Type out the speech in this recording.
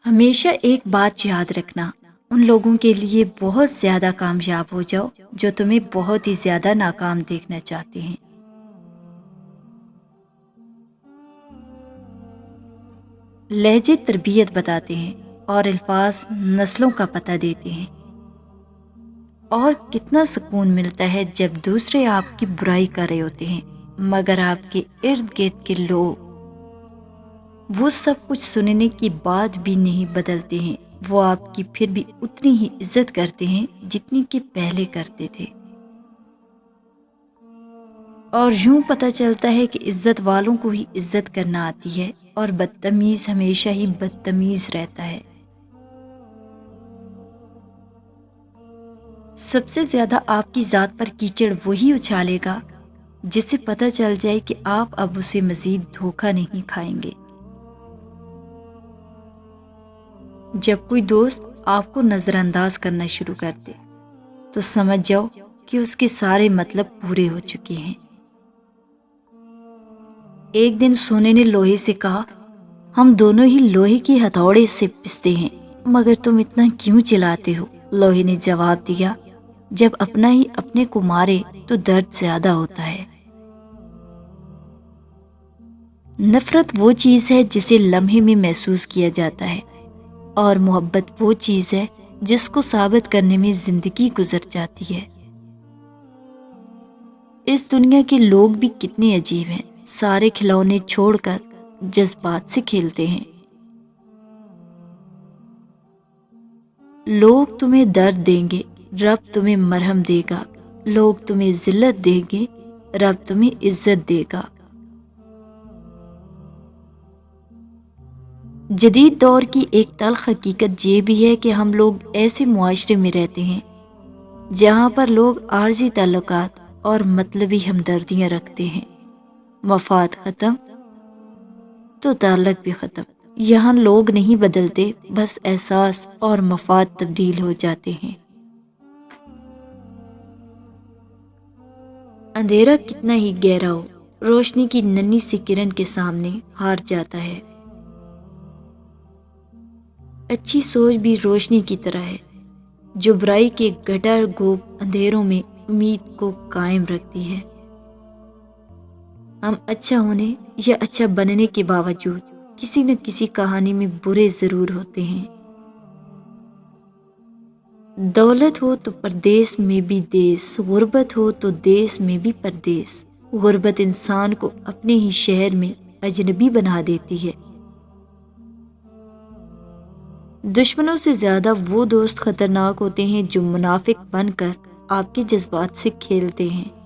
ہمیشہ ایک بات یاد رکھنا، ان لوگوں کے لیے بہت زیادہ کامیاب ہو جاؤ جو تمہیں بہت ہی زیادہ ناکام دیکھنا چاہتے ہیں۔ لہجے تربیت بتاتے ہیں اور الفاظ نسلوں کا پتہ دیتے ہیں۔ اور کتنا سکون ملتا ہے جب دوسرے آپ کی برائی کر رہے ہوتے ہیں مگر آپ کے ارد گرد کے لوگ وہ سب کچھ سننے کے بعد بھی نہیں بدلتے ہیں، وہ آپ کی پھر بھی اتنی ہی عزت کرتے ہیں جتنی کہ پہلے کرتے تھے۔ اور یوں پتہ چلتا ہے کہ عزت والوں کو ہی عزت کرنا آتی ہے اور بدتمیز ہمیشہ ہی بدتمیز رہتا ہے۔ سب سے زیادہ آپ کی ذات پر کیچڑ وہی اچھالے گا جسے پتہ چل جائے کہ آپ اب اسے مزید دھوکہ نہیں کھائیں گے۔ جب کوئی دوست آپ کو نظر انداز کرنا شروع کر دے تو سمجھ جاؤ کہ اس کے سارے مطلب پورے ہو چکے ہیں۔ ایک دن سونے نے لوہے سے کہا، ہم دونوں ہی لوہے کی ہتھوڑے سے پستے ہیں، مگر تم اتنا کیوں چلاتے ہو؟ لوہے نے جواب دیا، جب اپنا ہی اپنے کو مارے تو درد زیادہ ہوتا ہے۔ نفرت وہ چیز ہے جسے لمحے میں محسوس کیا جاتا ہے، اور محبت وہ چیز ہے جس کو ثابت کرنے میں زندگی گزر جاتی ہے۔ اس دنیا کے لوگ بھی کتنے عجیب ہیں، سارے کھلونے چھوڑ کر جذبات سے کھیلتے ہیں۔ لوگ تمہیں درد دیں گے، رب تمہیں مرہم دے گا۔ لوگ تمہیں ذلت دیں گے، رب تمہیں عزت دے گا۔ جدید دور کی ایک تلخ حقیقت یہ بھی ہے کہ ہم لوگ ایسے معاشرے میں رہتے ہیں جہاں پر لوگ عارضی تعلقات اور مطلبی ہمدردیاں رکھتے ہیں۔ مفاد ختم تو تعلق بھی ختم۔ یہاں لوگ نہیں بدلتے، بس احساس اور مفاد تبدیل ہو جاتے ہیں۔ اندھیرا کتنا ہی گہرا ہو، روشنی کی ننھی سی کرن کے سامنے ہار جاتا ہے۔ اچھی سوچ بھی روشنی کی طرح ہے جو برائی کے گٹر گوب اندھیروں میں امید کو قائم رکھتی ہے۔ ہم اچھا ہونے یا اچھا بننے کے باوجود کسی نہ کسی کہانی میں برے ضرور ہوتے ہیں۔ دولت ہو تو پردیس میں بھی دیس، غربت ہو تو دیس میں بھی پردیس۔ غربت انسان کو اپنے ہی شہر میں اجنبی بنا دیتی ہے۔ دشمنوں سے زیادہ وہ دوست خطرناک ہوتے ہیں جو منافق بن کر آپ کے جذبات سے کھیلتے ہیں۔